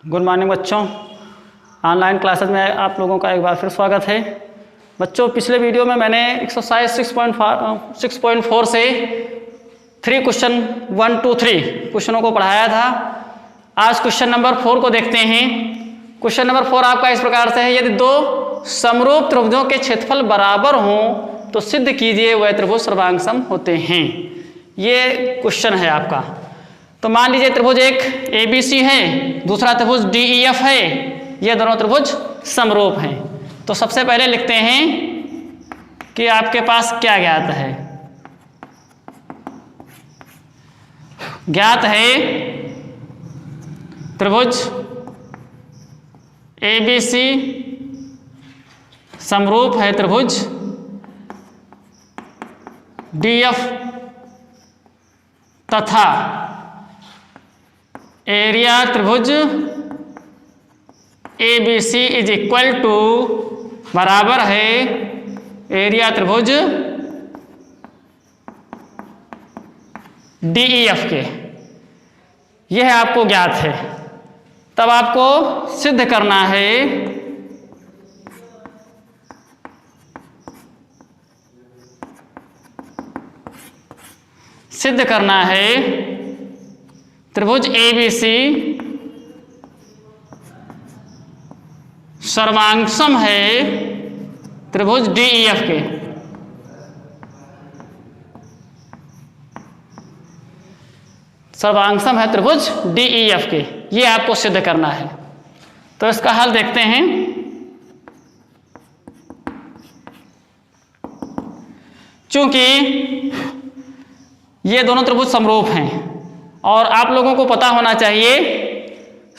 Good morning बच्चों। Online classes में आप लोगों का एक बार फिर स्वागत है। बच्चों, पिछले वीडियो में मैंने एक्सरसाइज 6.4 से 3 क्वेश्चन 1 2 3 क्वेश्चनों को पढ़ाया था। आज क्वेश्चन नंबर 4 को देखते हैं। क्वेश्चन नंबर 4 आपका इस प्रकार से है, यदि दो समरूप त्रिभुजों के क्षेत्रफल बराबर हों तो सिद्ध कीजिए वह त्रिभुज सर्वांग सम होते हैं। ये क्वेश्चन है आपका। तो मान लीजिए त्रिभुज एक ABC है, दूसरा त्रिभुज DEF है, ये दोनों त्रिभुज समरूप हैं। तो सबसे पहले लिखते हैं कि आपके पास क्या ज्ञात है। ज्ञात है त्रिभुज ABC समरूप है त्रिभुज DF तथा एरिया त्रिभुज ABC इज इक्वल टू बराबर है एरिया त्रिभुज DEF के। यह आपको ज्ञात है। तब आपको सिद्ध करना है त्रिभुज ABC सर्वांगसम है त्रिभुज DEF के। सर्वांगसम है त्रिभुज DEF के, ये आपको सिद्ध करना है। तो इसका हल देखते हैं। चूंकि ये दोनों त्रिभुज समरूप हैं और आप लोगों को पता होना चाहिए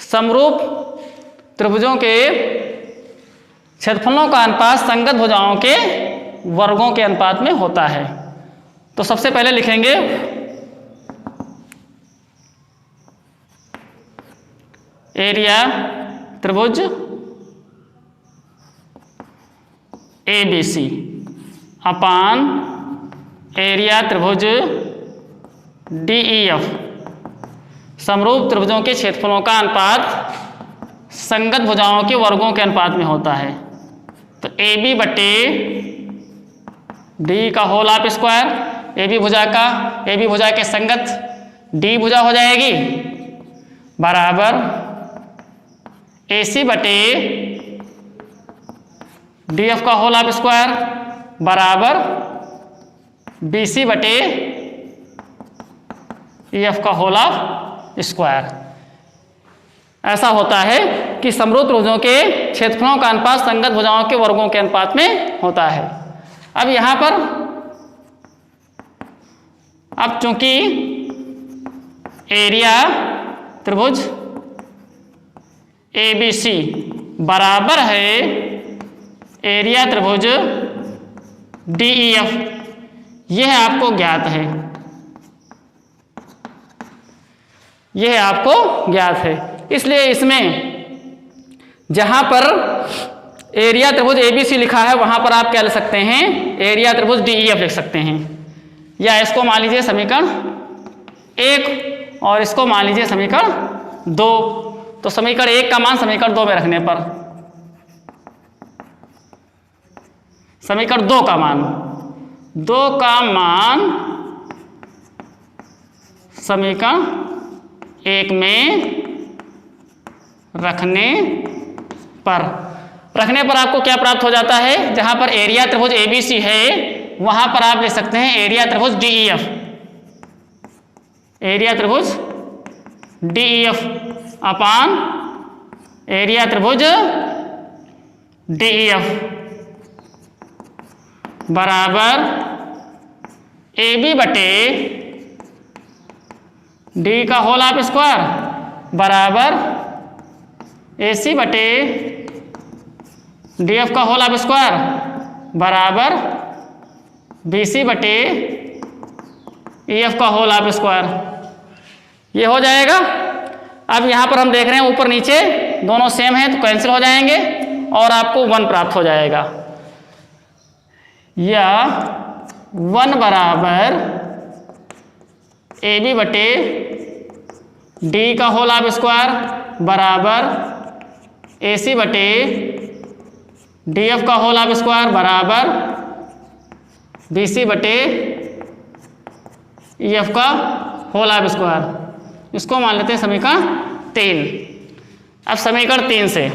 समरूप त्रिभुजों के क्षेत्रफलों का अनुपात संगत भुजाओं के वर्गों के अनुपात में होता है। तो सबसे पहले लिखेंगे एरिया त्रिभुज ABC अपान एरिया त्रिभुज DEF समरूप त्रिभुजों के क्षेत्रफलों का अनुपात संगत भुजाओं के वर्गों के अनुपात में होता है। तो AB बटे D का होल ऑफ स्क्वायर, AB भुजा के संगत D भुजा हो जाएगी बराबर AC बटे DF का होल ऑफ स्क्वायर बराबर BC बटे EF का होल ऑफ स्क्वायर। ऐसा होता है कि समरूप त्रिभुजों के क्षेत्रफलों का अनुपात संगत भुजाओं के वर्गों के अनुपात में होता है। अब यहां पर चूंकि एरिया त्रिभुज ABC बराबर है एरिया त्रिभुज DEF, यह आपको ज्ञात है। यह आपको ज्ञात है, इसलिए इसमें जहां पर एरिया त्रिभुज ABC लिखा है वहां पर आप क्या लिख सकते हैं, एरिया त्रिभुज DEF लिख सकते हैं। या इसको मान लीजिए समीकरण 1 और इसको मान लीजिए समीकरण 2। तो समीकरण 1 का मान समीकरण 2 में रखने पर समीकरण 2 का मान समीकरण 1 में रखने पर आपको क्या प्राप्त हो जाता है, जहां पर एरिया त्रिभुज ABC है वहां पर आप लिख सकते हैं एरिया त्रिभुज DEF। एरिया त्रिभुज DEF अपान एरिया त्रिभुज DEF बराबर AB बटे D का होल ऑफ स्क्वायर बराबर AC बटे DF का होल ऑफ स्क्वायर बराबर BC बटे EF का होल ऑफ स्क्वायर। ये हो जाएगा। अब यहाँ पर हम देख रहे हैं ऊपर नीचे दोनों सेम हैं तो कैंसिल हो जाएंगे और आपको 1 प्राप्त हो जाएगा। या 1 बराबर AB बटे D का होल ऑफ स्क्वायर बराबर AC बटे DF का होल ऑफ स्क्वायर बराबर BC बटे EF का होल ऑफ स्क्वायर। इसको मान लेते हैं समीकरण 3। अब समीकरण 3 से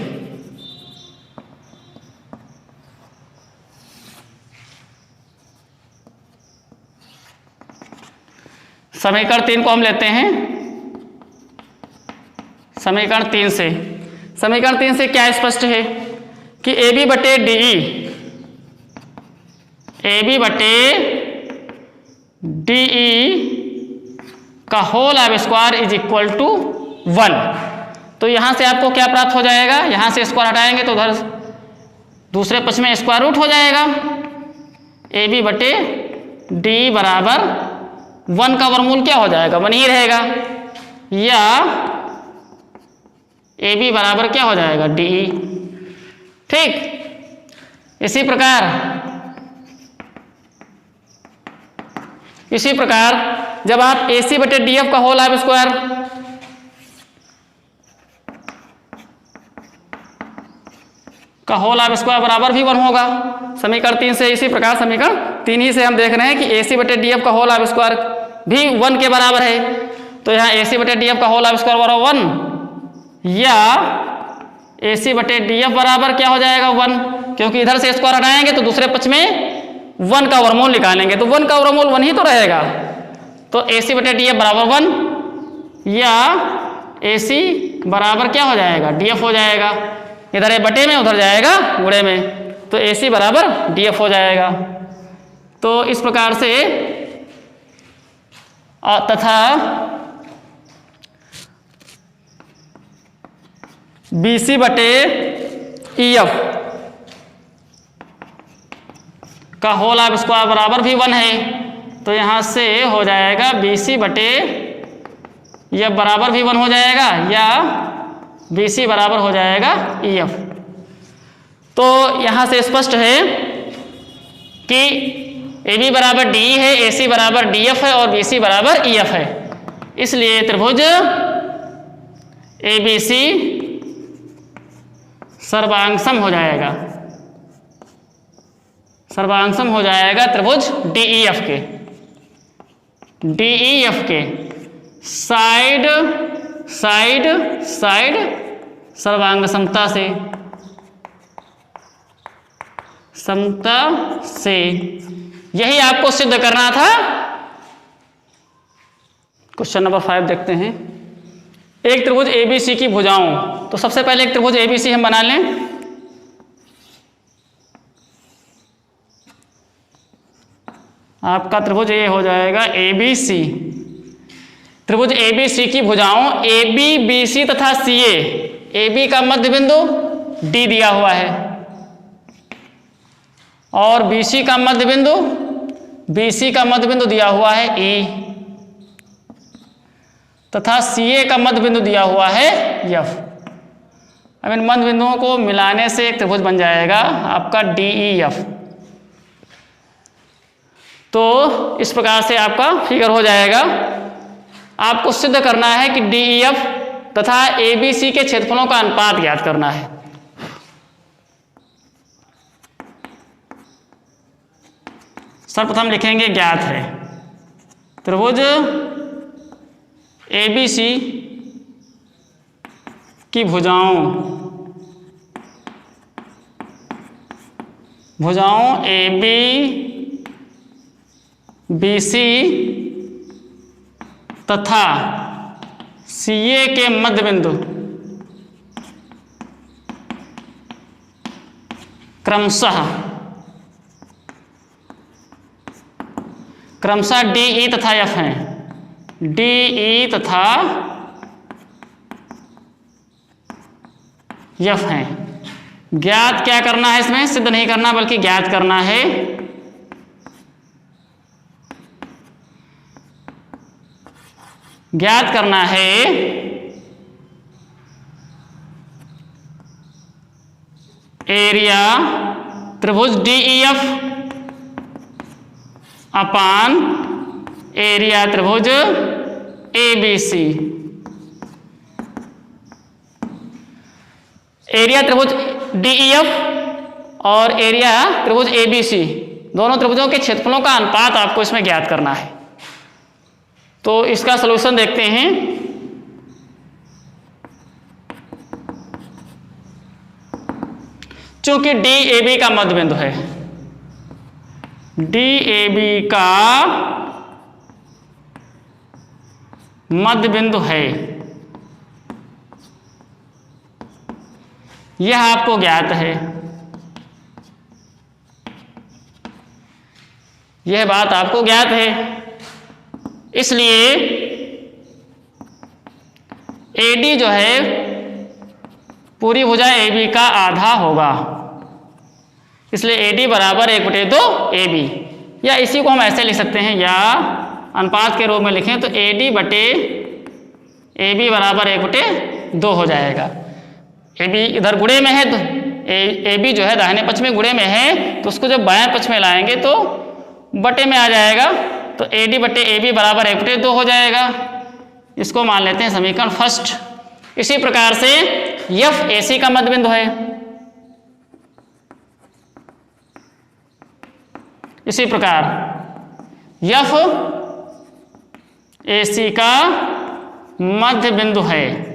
समीकरण 3 को हम लेते हैं समीकरण 3 से। समीकरण 3 से क्या स्पष्ट है कि AB बटे DE, AB बटे DE का whole of square is equal to 1। तो यहां से आपको क्या प्राप्त हो जाएगा, यहां से स्क्वायर हटाएंगे तो उधर दूसरे पक्ष में स्क्वायर रूट हो जाएगा। AB बटे DE बराबर 1 का वर्गमूल क्या हो जाएगा, 1 ही रहेगा, या AB बराबर क्या हो जाएगा, DE। ठीक, इसी प्रकार जब आप AC बटे DF का होल ऑफ स्क्वायर बराबर भी 1 होगा समीकरण 3 से। इसी प्रकार समीकरण 3 ही से हम देख रहे हैं कि AC बटे DF का होल ऑफ स्क्वायर भी 1 के बराबर है। तो यहाँ AC बटे DF का होल ऑफ स्क्वायर बराबर 1, या AC बटे DF बराबर क्या हो जाएगा, 1, क्योंकि इधर से स्क्वायर हटाएंगे तो दूसरे पक्ष में 1 का वर्गमूल निकालेंगे तो 1 का वर्गमूल 1 ही तो रहेगा। तो AC बटे DF बराबर 1, या AC बराबर क्या हो जाएगा, DF हो जाएगा। इधर है बटे में, उधर जाएगा गुणे में, तो AC बराबर DF हो जाएगा। तो इस प्रकार से तथा BC बटे EF का होल ऑफ स्क्वायर बराबर भी 1 है। तो यहाँ से हो जाएगा BC बटे EF बराबर भी 1 हो जाएगा, या BC बराबर हो जाएगा EF। तो यहाँ से स्पष्ट है कि AB बराबर DE है, AC बराबर DF है और BC बराबर EF है। इसलिए त्रिभुज ABC सर्वांगसम हो जाएगा, त्रिभुज DEF के साइड सर्वांग समता से। यही आपको सिद्ध करना था। क्वेश्चन नंबर 5 देखते हैं। एक त्रिभुज ABC की भुजाओं, तो सबसे पहले एक त्रिभुज ABC हम बना लें। आपका त्रिभुज ये हो जाएगा ABC। त्रिभुज ABC की भुजाओं AB, BC तथा CA। AB का मध्य बिंदु D दिया हुआ है और BC का मध्य बिंदु दिया हुआ है E, तथा CA का मध्य बिंदु दिया हुआ है F। अब इन मध्य बिंदुओं को मिलाने से एक त्रिभुज बन जाएगा आपका DEF। तो इस प्रकार से आपका फिगर हो जाएगा। आपको सिद्ध करना है कि DEF तथा ABC के क्षेत्रफलों का अनुपात ज्ञात करना है। सर्वप्रथम लिखेंगे ज्ञात है त्रिभुज ABC की भुजाओं AB, BC तथा CA के मध्य बिंदु क्रमशः DE तथा F हैं। DE तथा F हैं। ज्ञात क्या करना है, इसमें सिद्ध नहीं करना बल्कि ज्ञात करना है। ज्ञात करना है एरिया त्रिभुज DEF अपान एरिया त्रिभुज ABC। एरिया त्रिभुज DEF और एरिया त्रिभुज ABC, दोनों त्रिभुजों के क्षेत्रफलों का अनुपात आपको इसमें ज्ञात करना है। तो इसका सलूशन देखते हैं। चूंकि DAB का मध्य बिंदु है, DAB का मध्य बिंदु है, यह आपको ज्ञात है, यह बात आपको ज्ञात है। इसलिए AD जो है पूरी भुजा AB का आधा होगा, इसलिए AD बराबर 1/2 AB, या इसी को हम ऐसे लिख सकते हैं, या अनुपात के रूप में लिखें तो AD बटे AB बराबर 1/2 हो जाएगा। AB इधर गुणे में है तो AB जो है दाहिने पक्ष में गुणे में है, तो उसको जब बाएं पक्ष में लाएंगे तो बटे में आ जाएगा, तो AD बटे AB बराबर 1/2 हो जाएगा। इसको मान लेते हैं समीकरण फर्स्ट। इसी प्रकार से FAC का मध्य बिंदु है, इसी प्रकार FAC का मध्य बिंदु है,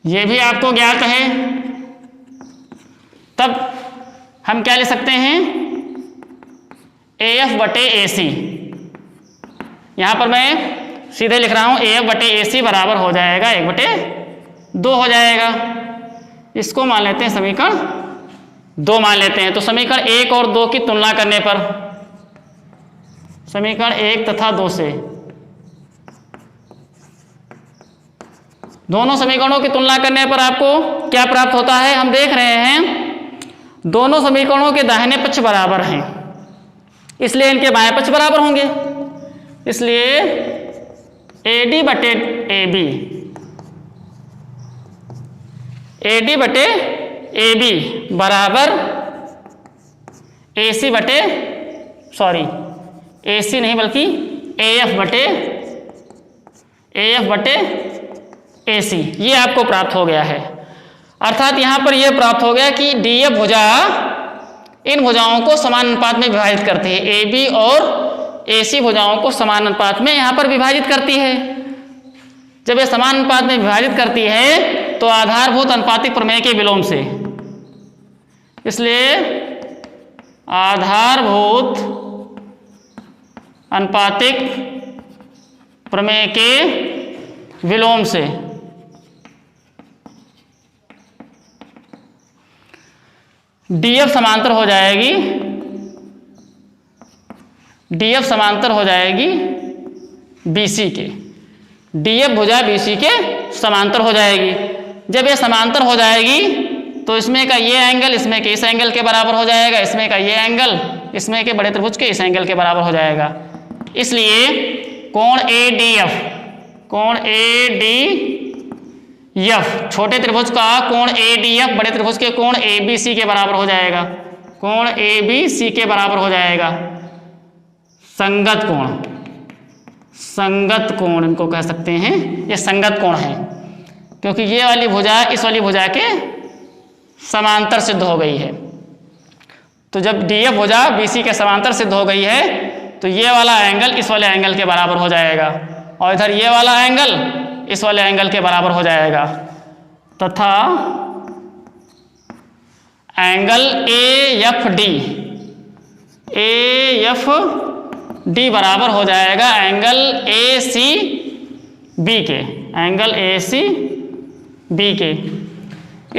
यह भी आपको ज्ञात है। तब हम क्या लिख सकते हैं, AF बटे AC, यहां पर मैं सीधे लिख रहा हूं AF बटे AC बराबर हो जाएगा 1/2 हो जाएगा। इसको मान लेते हैं समीकरण 2 मान लेते हैं। तो समीकरण 1 और 2 की तुलना करने पर, समीकरण 1 तथा 2 से दोनों समीकरणों की तुलना करने पर आपको क्या प्राप्त होता है, हम देख रहे हैं दोनों समीकरणों के दाहिने पक्ष बराबर हैं, इसलिए इनके बाएं पक्ष बराबर होंगे। इसलिए AD बटे AB, AD बटे AB बराबर AC बटे AC नहीं बल्कि AF बटे AC, ये आपको प्राप्त हो गया है। अर्थात यहां पर यह प्राप्त हो गया कि DF भुजा इन भुजाओं को समान अनुपात में विभाजित करती है, AB और AC भुजाओं को समान अनुपात में यहां पर विभाजित करती है। जब ये समान अनुपात में विभाजित करती है तो आधारभूत अनुपातिक प्रमेय के विलोम से, इसलिए आधारभूत अनुपातिक प्रमेय के विलोम से DF समांतर हो जाएगी, DF समांतर हो जाएगी BC के, DF भुजा BC के समांतर हो जाएगी। जब ये समांतर हो जाएगी तो इसमें का ये एंगल इसमें के इस एंगल के बराबर हो जाएगा, इसमें का ये एंगल इसमें के बड़े त्रिभुज के इस एंगल के बराबर हो जाएगा। इसलिए कोण ADF छोटे त्रिभुज का कोण ADF बड़े त्रिभुज के कोण ABC के बराबर हो जाएगा, कोण ABC के बराबर हो जाएगा। संगत कोण इनको कह सकते हैं, ये संगत कोण है क्योंकि ये वाली भुजा इस वाली भुजा के समांतर सिद्ध हो गई है। तो जब DF भुजा BC के समांतर सिद्ध हो गई है तो ये वाला एंगल इस वाले एंगल के बराबर हो जाएगा और इधर ये वाला एंगल इस वाले एंगल के बराबर हो जाएगा, तथा एंगल AFD बराबर हो जाएगा एंगल ACB के,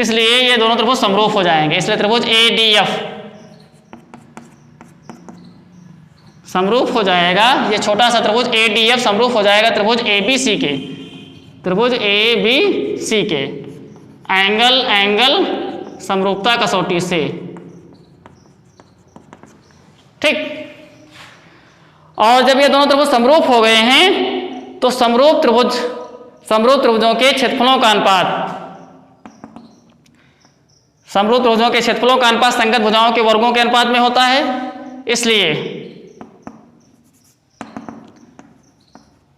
इसलिए ये दोनों त्रिभुज समरूप हो जाएंगे। इसलिए त्रिभुज ADF समरूप हो जाएगा, ये छोटा सा त्रिभुज ADF समरूप हो जाएगा त्रिभुज ABC के एंगल समरूपता कसौटी से। ठीक, और जब ये दोनों त्रिभुज समरूप हो गए हैं तो समरूप त्रिभुजों के क्षेत्रफलों का अनुपात संगत भुजाओं के वर्गों के अनुपात में होता है। इसलिए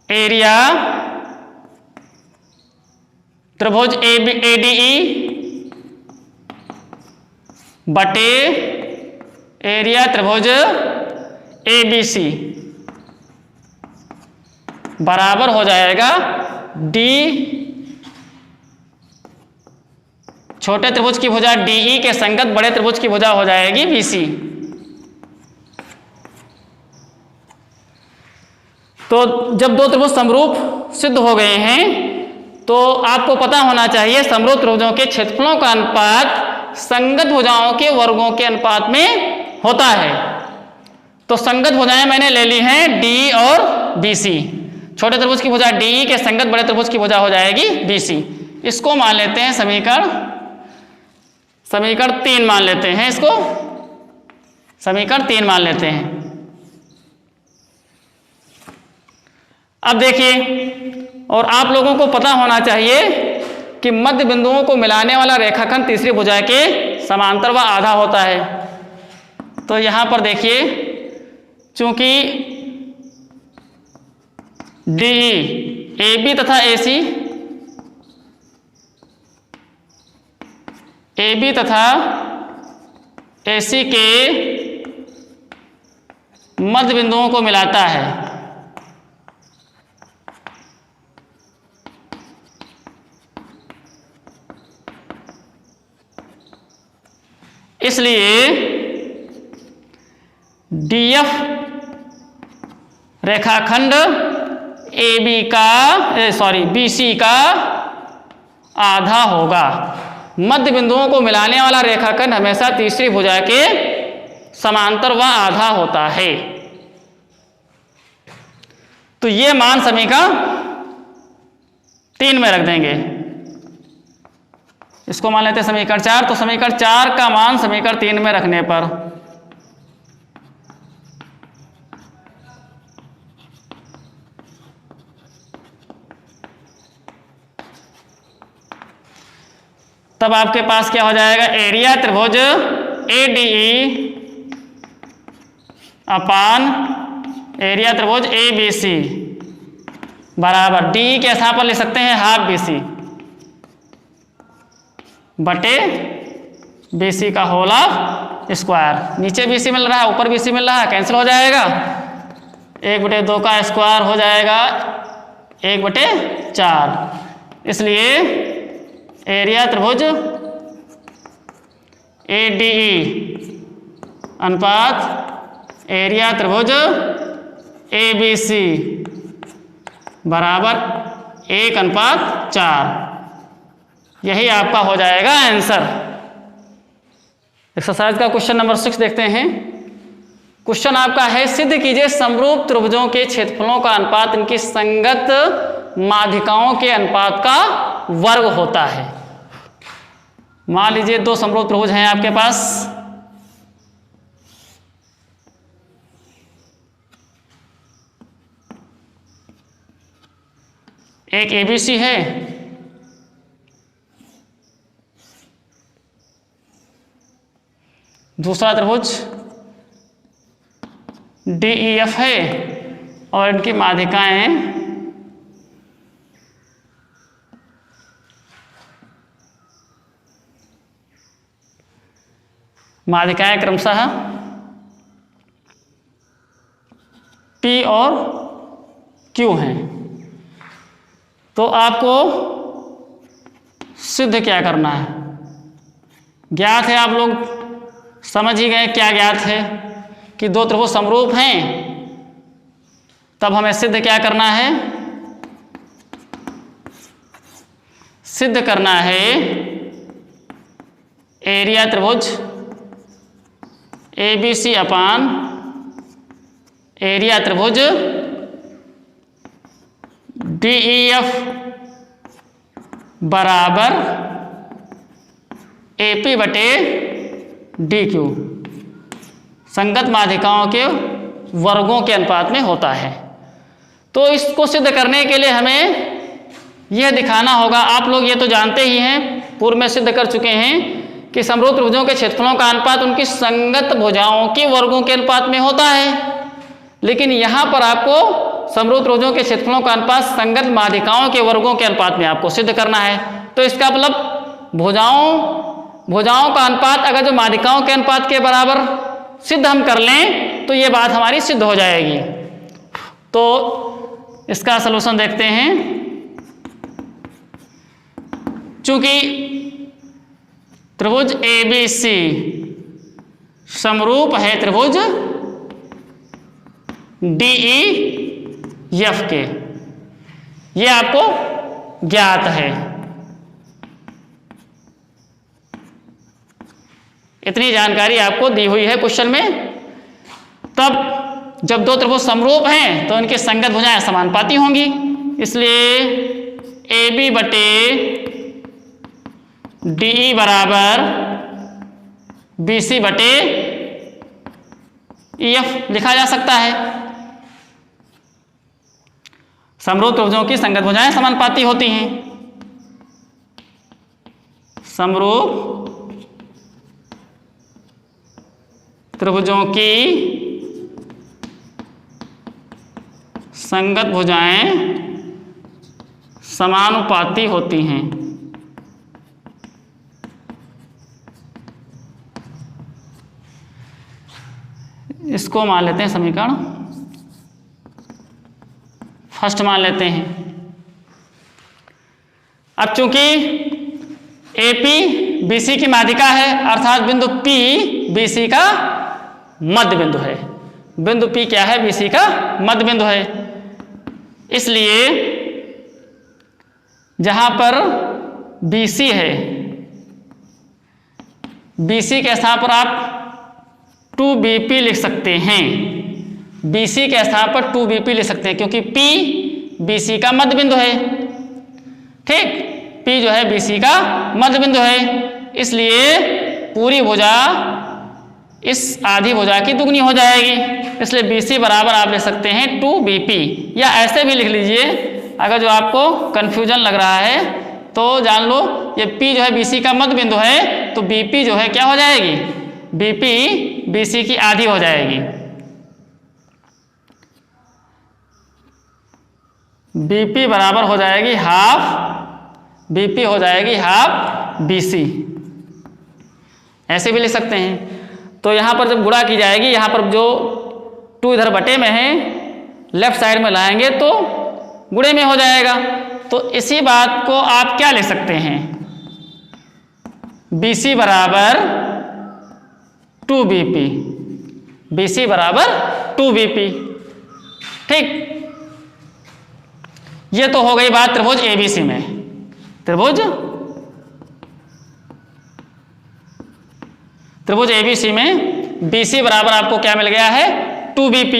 एरिया त्रिभुज ADE बटे एरिया त्रिभुज ABC बराबर हो जाएगा D, छोटे त्रिभुज की भुजा DE के संगत बड़े त्रिभुज की भुजा हो जाएगी BC। तो जब दो त्रिभुज समरूप सिद्ध हो गए हैं तो आपको पता होना चाहिए समरूप त्रिभुजों के क्षेत्रफलों का अनुपात संगत भुजाओं के वर्गों के अनुपात में होता है। तो संगत भुजाएं मैंने ले ली हैं D और BC। छोटे त्रिभुज की भुजा DE के संगत बड़े त्रिभुज की भुजा हो जाएगी BC। इसको मान लेते हैं समीकरण 3 मान लेते हैं, इसको समीकरण 3 मान लेते हैं। अब देखिए, और आप लोगों को पता होना चाहिए कि मध्य बिंदुओं को मिलाने वाला रेखाखंड तीसरी भुजा के समांतर व आधा होता है। तो यहां पर देखिए, चूंकि DE AB तथा AC के मध्य बिंदुओं को मिलाता है, इसलिए DF रेखाखंड BC का आधा होगा। मध्य बिंदुओं को मिलाने वाला रेखाखंड हमेशा तीसरी भुजा के समांतर व आधा होता है। तो ये मान समीकरण 3 में रख देंगे। इसको मान लेते हैं समीकरण 4। तो समीकरण 4 का मान समीकरण 3 में रखने पर तब आपके पास क्या हो जाएगा, एरिया त्रिभुज ADE अपान एरिया त्रिभुज ABC बराबर DE के स्थान पर लिख सकते हैं हाफ BC बटे BC का होल ऑफ स्क्वायर। नीचे BC मिल रहा है, ऊपर BC मिल रहा है, कैंसिल हो जाएगा। 1/2 का स्क्वायर हो जाएगा 1/4। इसलिए एरिया त्रिभुज ADE अनुपात एरिया त्रिभुज ABC बराबर 1:4। यही आपका हो जाएगा आंसर। एक्सरसाइज का क्वेश्चन नंबर 6 देखते हैं। क्वेश्चन आपका है, सिद्ध कीजिए समरूप त्रिभुजों के क्षेत्रफलों का अनुपात इनकी संगत माध्यिकाओं के अनुपात का वर्ग होता है। मान लीजिए 2 समरूप त्रिभुज हैं आपके पास, एक ABC है, दूसरा त्रिभुज DEF है और इनकी माध्यिकाएं क्रमशः P और Q हैं। तो आपको सिद्ध क्या करना है, ज्ञात है, आप लोग समझ ही गए क्या ज्ञात है कि 2 त्रिभुज समरूप हैं। तब हमें सिद्ध क्या करना है, सिद्ध करना है एरिया त्रिभुज ABC अपान एरिया त्रिभुज DEF बराबर AP बटे DQ संगत माध्यिकाओं के वर्गों के अनुपात में होता है। तो इसको सिद्ध करने के लिए हमें यह दिखाना होगा, आप लोग ये तो जानते ही हैं, पूर्व में सिद्ध कर चुके हैं कि समरूप त्रिभुजों के क्षेत्रफलों का अनुपात उनकी संगत भुजाओं के वर्गों के अनुपात में होता है। लेकिन यहाँ पर आपको समरूप त्रिभुजों के क्षेत्रफलों का अनुपात संगत माध्यिकाओं के वर्गों के अनुपात में आपको सिद्ध करना है। तो इसका मतलब भुजाओं का अनुपात अगर जो माध्यिकाओं के अनुपात के बराबर सिद्ध हम कर लें तो ये बात हमारी सिद्ध हो जाएगी। तो इसका सलूशन देखते हैं। चूंकि त्रिभुज ABC समरूप है त्रिभुज DEF के, ये आपको ज्ञात है। इतनी जानकारी आपको दी हुई है क्वेश्चन में। तब जब दो त्रिभुज समरूप हैं तो इनके संगत भुजाएं समानुपाती होंगी, इसलिए AB बटे DE बराबर BC बटे EF लिखा जा सकता है। समरूप त्रिभुजों की संगत भुजाएं समानुपाती होती हैं। समरूप त्रिभुजों की संगत भुजाएं समानुपाती होती हैं। इसको मान लेते हैं समीकरण फर्स्ट मान लेते हैं। अब चूंकि AP BC की माध्यिका है अर्थात बिंदु P BC का मध्य बिंदु है। बिंदु P क्या है? BC का मध्य बिंदु है। इसलिए जहां पर BC है, BC के स्थान पर आप 2BP लिख सकते हैं। BC के स्थान पर 2BP लिख सकते हैं क्योंकि P BC का मध्य बिंदु है। ठीक, P जो है BC का मध्य बिंदु है, इसलिए पूरी भुजा इस आधी भुजा की दुगनी हो जाएगी। इसलिए BC बराबर आप ले सकते हैं 2BP, या ऐसे भी लिख लीजिए। अगर जो आपको कंफ्यूजन लग रहा है तो जान लो ये P जो है BC का मध्य बिंदु है, तो BP जो है क्या हो जाएगी? BP BC की आधी हो जाएगी। BP बराबर हो जाएगी हाफ, BP हो जाएगी हाफ BC, ऐसे भी लिख सकते हैं। तो यहाँ पर जब गुणा की जाएगी, यहाँ पर जो 2 इधर बटे में है लेफ्ट साइड में लाएंगे तो गुणे में हो जाएगा। तो इसी बात को आप क्या लिख सकते हैं? BC बराबर 2BP, BC बराबर 2BP। ठीक, ये तो हो गई बात त्रिभुज ABC में। त्रिभुज ABC में BC बराबर आपको क्या मिल गया है? 2BP।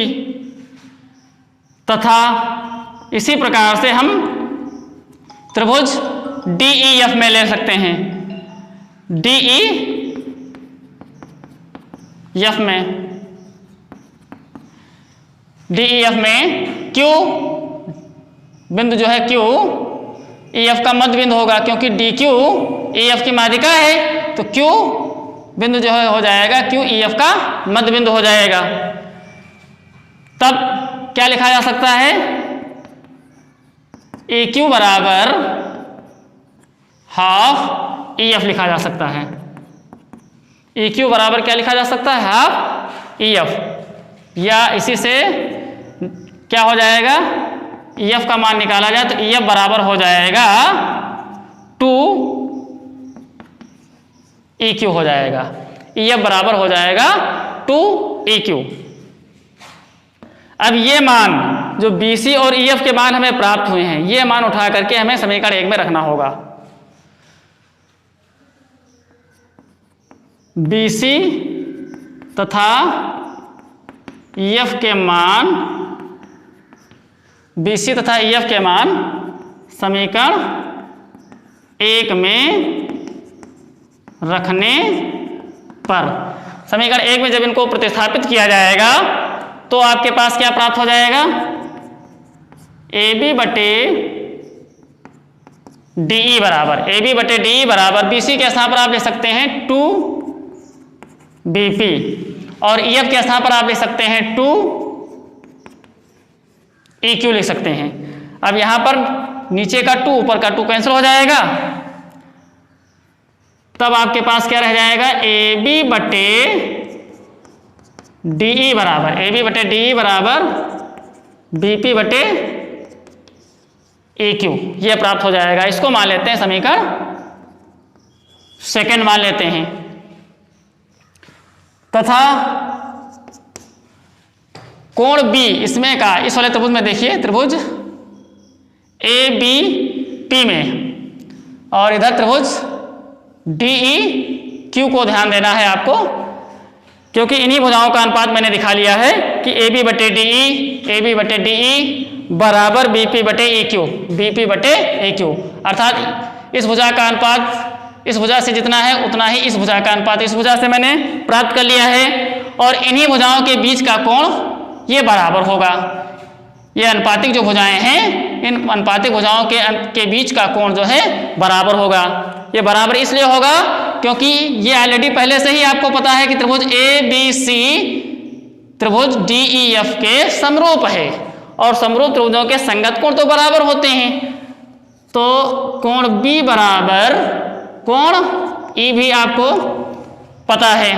तथा इसी प्रकार से हम त्रिभुज DEF में ले सकते हैं। DEF में Q बिंदु जो है Q EF का मध्य बिंदु होगा, क्योंकि DQ EF की माध्यिका है, तो Q बिंदु जो है हो जाएगा Q EF का मध्य बिंदु हो जाएगा। तब क्या लिखा जा सकता है? AQ बराबर हाफ EF लिखा जा सकता है। EQ बराबर क्या लिखा जा सकता है? हाफ EF, या इसी से क्या हो जाएगा? EF का मान निकाला जाए तो EF बराबर हो जाएगा 2EQ हो जाएगा। EF बराबर हो जाएगा 2EQ। अब ये मान जो BC और EF के मान हमें प्राप्त हुए हैं, ये मान उठा करके हमें समीकरण 1 में रखना होगा। BC तथा EF के मान, BC तथा EF के मान समीकरण 1 में रखने पर, समीकरण 1 में जब इनको प्रतिस्थापित किया जाएगा तो आपके पास क्या प्राप्त हो जाएगा? AB बटे DE बराबर, AB बटे DE बराबर BC के स्थान पर आप ले सकते हैं 2BP, और EF के स्थान पर आप ले सकते हैं EQ लिख सकते हैं। अब यहाँ पर नीचे का 2 ऊपर का 2 कैंसिल हो जाएगा, तब आपके पास क्या रह जाएगा, AB बटे DE बराबर BP बटे EQ, ये प्राप्त हो जाएगा। इसको मान लेते हैं समीकरण सेकंड मान लेते हैं। तथा कोण B इसमें का, इस वाले त्रिभुज में देखिए, त्रिभुज ABP में, और इधर त्रिभुज DEQ को ध्यान देना है आपको, क्योंकि इन्हीं भुजाओं का अनुपात मैंने दिखा लिया है कि AB बटे DE बराबर BP बटे EQ, अर्थात इस भुजा का अनुपात इस भुजा से जितना है उतना ही इस भुजा का अनुपात इस भुजा से मैंने प्राप्त कर लिया है, और इन्हीं भुजाओं के बीच का कोण ये बराबर होगा। ये अनुपातिक जो भुजाएं हैं, इन अनुपातिक भुजाओं के बीच का कोण जो है बराबर होगा। ये बराबर इसलिए होगा क्योंकि ये ऑलरेडी पहले से ही आपको पता है कि त्रिभुज ABC त्रिभुज DEF के समरूप है, और समरूप त्रिभुजों के संगत कोण तो बराबर होते हैं। तो कोण B बराबर कोण E भी आपको पता है,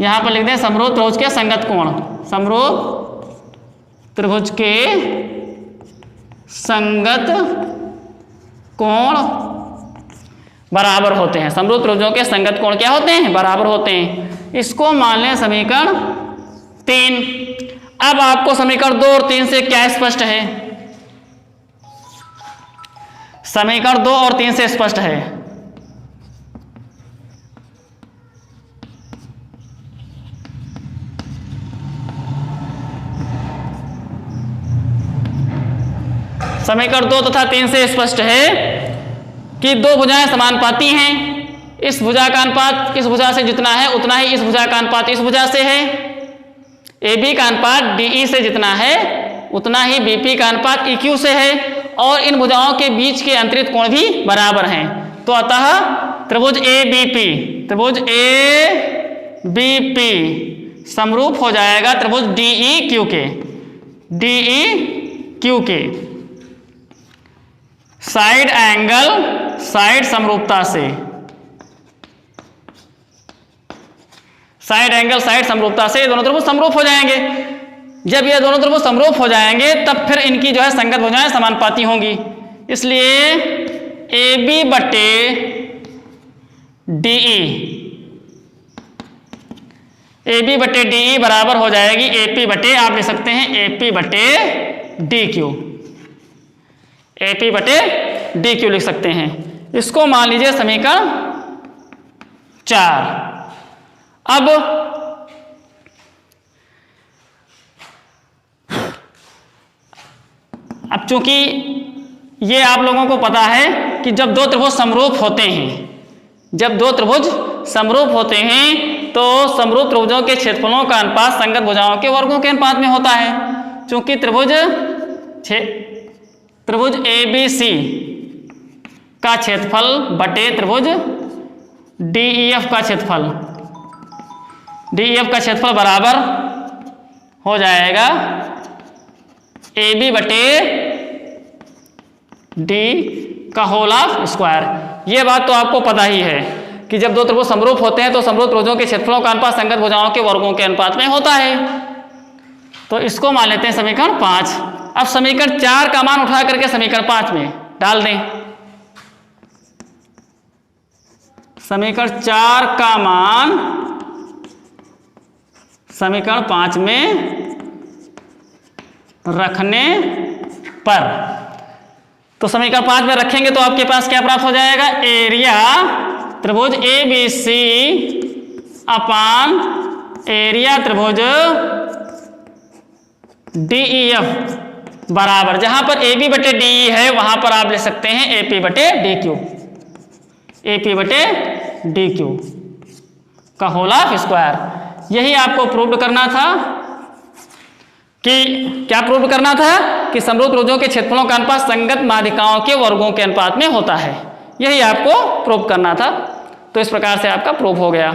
यहां पर लिख दें समरूप त्रिभुज के संगत कोण, समरूप त्रिभुज के संगत कोण बराबर होते हैं। समरूप त्रिभुजों के संगत कोण क्या होते हैं, बराबर होते हैं। इसको मान लें समीकरण 3। अब आपको समीकरण 2 और 3 से क्या स्पष्ट है, समीकरण 2 और 3 से स्पष्ट है। समीकरण 2 तथा 3 से स्पष्ट है कि दो भुजाएं समानुपाती हैं। इस भुजा का अनुपात इस भुजा से जितना है उतना ही इस भुजा का अनुपात इस भुजा से है। AB का अनुपात DE से जितना है उतना ही BP का अनुपात EQ से है, और इन भुजाओं के बीच के अंतरित कोण भी बराबर हैं। तो अतः त्रिभुज ABP समरूप हो जाएगा त्रिभुज DEQ के साइड एंगल साइड समरूपता से, साइड एंगल साइड समरूपता से ये दोनों त्रिभुज समरूप हो जाएंगे। जब ये दोनों त्रिभुज समरूप हो जाएंगे तब फिर इनकी जो है संगत भुजाएं समानुपाती होंगी। इसलिए AB बटे DE बराबर हो जाएगी AP बटे, आप लिख सकते हैं AP बटे DQ लिख सकते हैं। इसको मान लीजिए समीकरण 4। अब चूंकि ये आप लोगों को पता है कि जब दो त्रिभुज समरूप होते हैं, तो समरूप त्रिभुजों के क्षेत्रफलों का अनुपात संगत भुजाओं के वर्गों के अनुपात में होता है। चूंकि त्रिभुज ABC का क्षेत्रफल बटे त्रिभुज DEF का क्षेत्रफल बराबर हो जाएगा AB बटे D का होल ऑफ स्क्वायर। ये बात तो आपको पता ही है कि जब दो त्रिभुज समरूप होते हैं तो समरूप त्रिभुजों के क्षेत्रफलों का अनुपात संगत भुजाओं के वर्गों के अनुपात में होता है। तो इसको मान लेते हैं समीकरण 5। अब समीकरण 4 का मान उठा करके समीकरण 5 में डाल दें। समीकरण 4 का मान समीकरण 5 में रखने पर, तो समीकरण 5 में रखेंगे तो आपके पास क्या प्राप्त हो जाएगा, एरिया त्रिभुज ABC अपान एरिया त्रिभुज DEF बराबर, जहां पर AB बटे DE है वहां पर आप ले सकते हैं AP बटे DQ का होल ऑफ स्क्वायर। यही आपको प्रूव करना था कि क्या प्रूव करना था कि समरूप त्रिभुजों के क्षेत्रफलों का अनुपात संगत माध्यिकाओं के वर्गों के अनुपात में होता है। यही आपको प्रूव करना था। तो इस प्रकार से आपका प्रूव हो गया।